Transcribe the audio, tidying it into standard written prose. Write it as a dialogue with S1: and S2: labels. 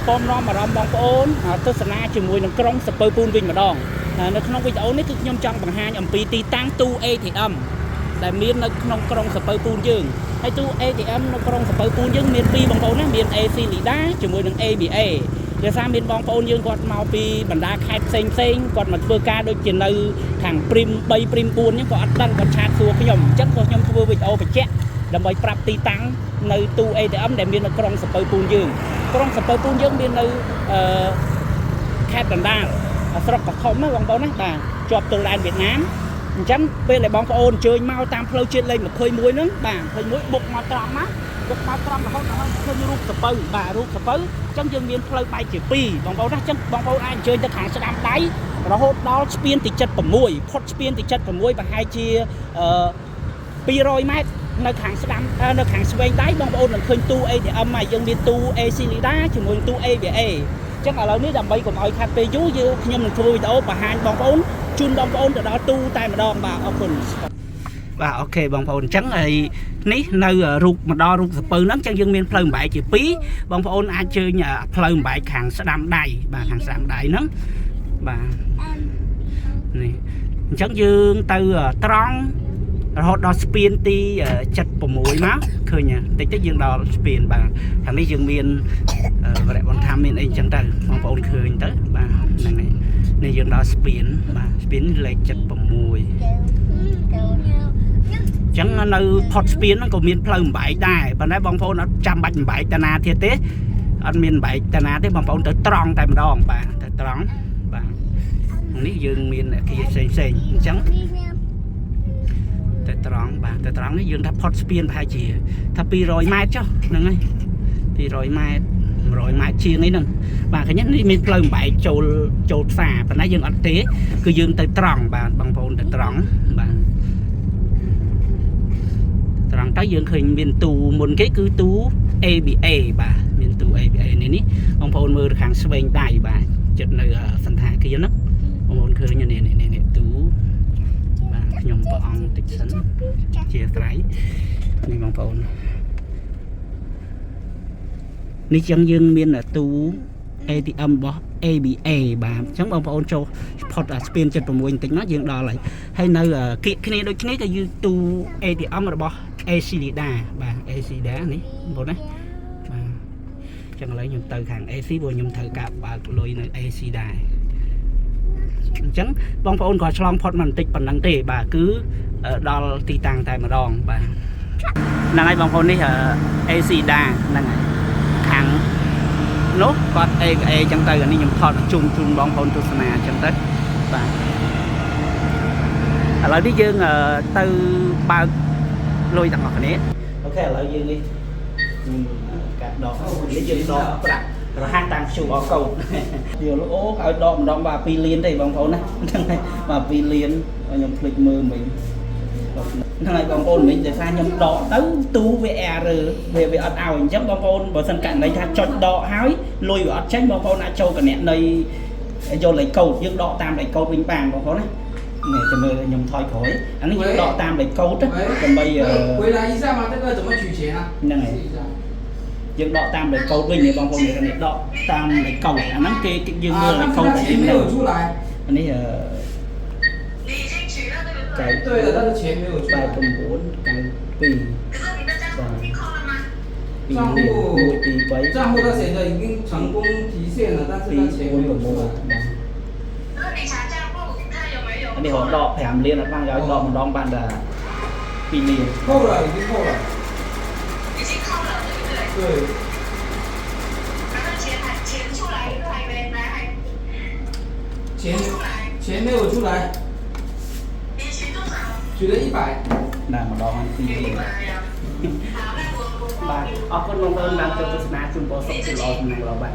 S1: ป้อมน้อมมารำบองโอนទស្សនាជាមួយនឹងក្រុងសពើពូនវិញម្ដងនៅក្នុងវីដេអូនេះគឺខ្ញុំចង់បង្ហាញអំពីទីតាំងទូ ATM ដែលមាននៅក្នុងក្រុងសពើពូនយើងហើយទូ ATM នៅក្រុងសពើពូនយើងមានពីរបងប្អូនណាមាន AC Lida ជាមួយនឹង ABA ដោយសារមានបងប្អូនយើងគាត់មកពីបណ្ដាខេត្តផ្សេងគាត់មកធ្វើការដូចជានៅខាងព្រីម3ព្រីម4ហ្នឹងគាត់អត់ដឹងគាត់ឆាតសួរខ្ញុំអញ្ចឹងខ្ញុំធ្វើវីដេអូបញ្ជាក់ដើម្បីប្រាប់ទីតាំងនៅទូ ATM ដែលមាននៅក្រុងសពើពូនយើងក្រុងសពើពូនយើងមាននៅខេត្តកណ្ដាលស្រុកកខុមណាបងប្អូនណាបាទជាប់ទល់ដែនវៀតណាមអញ្ចឹងពេលដែលបងប្អូនអញ្ជើញមកតាមផ្លូវជាតិលេខ21ហ្នឹងបាទ21បុកមកត្រង់ណាបុកមកត្រង់រហូតដល់ឃើញរូបសពើបាទរូបសពើអញ្ចឹងយើងមានផ្លូវបែកជា2បងប្អូនណាអញ្ចឹងបងប្អូនអាចអញ្ជើញទៅខាងស្ដាំដៃរហូតដល់ស្ពានទី76ផុតស្ពានទី76ប្រហែលជា200ម៉ែត្រនៅខាងស្ដាំនៅខាងស្វែងដៃបងប្អូននឹងឃើញទូ ATM ហើយយើងមានទូ AC Lida ជាមួយទូ ABA អញ្ចឹងឥឡូវនេះដើម្បីកុំឲ្យខាត់ពេលយូរខ្ញុំនឹងធ្វើវីដេអូបង្ហាញបងប្អូនជូនបងប្អូនទៅដល់ទូតែម្ដងបាទអរគុណបាទអូខេបងប្អូនអញ្ចឹងហើយនេះនៅរូបម្ដងរូបសពើហ្នឹងអញ្ចឹងយើងមានផ្លូវបំបែកជា2បងប្អូនអាចជើញផ្លូវបំបែកខាងស្ដាំដៃបាទខាងស្ដាំដៃហ្នឹងបាទនេះអញ្ចឹងយើងទៅត្រង់រហូតដល់ស្ពានទី76មកឃើញតិចយើងដល់ស្ពានបាទខាងនេះយើងមានវរៈបន្ថែមមានអីអញ្ចឹងទៅបងប្អូនឃើញទៅបាទហ្នឹងហើយនេះយើងដល់ស្ពានបាទស្ពានលេខ76អញ្ចឹងនៅផុតស្ពានហ្នឹងក៏មានផ្លូវបំបែកដែរប៉ុន្តែបងប្អូនអត់ចាំបាច់បំបែកតាណាទៀតទេអត់មានបំបែកតាណាទេបងប្អូនទៅត្រង់តែម្ដងបាទទៅត្រង់បាទនេះយើងមានអគារផ្សេងអញ្ចឹងទៅត្រង់បាទទៅត្រង់នេះយើងថាផុតស្ពានប្រហែលជាថា200ម៉ែត្រចុះហ្នឹងហើយ200ម៉ែត្រ100ម៉ែត្រជាងនេះហ្នឹងបាទឃើញនេះមានផ្លូវបំបែកចូលផ្សារប៉ុន្តែយើងអត់ទេគឺយើងទៅត្រង់បាទបងប្អូនទៅត្រង់បាទត្រង់ទៅយើងឃើញមានទូមុនគេគឺទូ ABA បាទមានទូ ABA នេះបងប្អូនមើលខាងស្វែងដៃបាទចិត្តនៅសន្តាគារហ្នឹងបងប្អូនឃើញនេះទូខ្ញុំព្រះអង្គតិចសិនជាស្រ័យនេះបងប្អូននេះចឹងយើងមានទូ ATM របស់ ABA បាទអញ្ចឹងបងប្អូនចូលផុតស្ពាន76បន្តិចមកយើងដល់ហើយនៅគៀកគ្នាដូចគ្នាក៏យើងទូ ATM របស់ AC Lida បាទ AC Lida នេះបងប្អូនណាបាទអញ្ចឹងឥឡូវខ្ញុំទៅខាង AC ព្រោះខ្ញុំត្រូវការបើកលុយនៅ AC ដែរអញ្ចឹងបងប្អូនក៏ឆ្លងផុតមកបន្តិចប៉ុណ្ណឹងទេបាទគឺដល់ទីតាំងតែម្ដងបាទហ្នឹងហើយបងប្អូននេះ AC Lida ហ្នឹងហើយខាងនោះគាត់ ABA អញ្ចឹងទៅអានេះខ្ញុំថតជូនបងប្អូនទស្សនាអញ្ចឹងទៅបាទឥឡូវនេះយើងទៅបើកលុយទាំងអស់គ្នាអូខេឥឡូវយើងនេះកាត់ដកនេះយើងដកប្រាក់រហ័សតាម QR code យកលោកអូឲ្យដកម្ដងបាទ2លានទេបងប្អូនណាហ្នឹងហើយបាទ2លានខ្ញុំភ្លេចមើលមិញហ្នឹងហើយបងប្អូនមិញដែលថាខ្ញុំដកទៅទូវាerrorវាអត់ឲ្យអញ្ចឹងបងប្អូនបើសិនករណីថាចុចដកហើយលុយវាអត់ចេញបងប្អូនអាចចូលគណនីយកលេខកូដយើងដកតាមលេខកូដវិញបានបងប្អូនណានេះចាំមើលខ្ញុំថយក្រោយអានេះយើងដកតាមលេខកូដដើម្បីហ្នឹងហើយយើងដកតាមលេខកូដវិញនេះបងប្អូននេះដកតាមលេខកូដអាហ្នឹងគេយើងមើលលេខកូដតែយើងនៅអានេះ对的，但是钱没有出来。8.992。账户他写着已经成功提现了，但是他钱没有出来。理财账户他有没有？อันนี้ผมดอก5លានអត់បានឲ្យដកម្ដងបានតែ2លាន扣了已经扣了已经扣了对不对对然后钱出来还没来还钱没有出来取了100ណាម្ដង2លានបាទអរគុណបងប្អូនបានចូលទស្សនាជូនពរសុខភាពល្អសំណាងល្អបាទ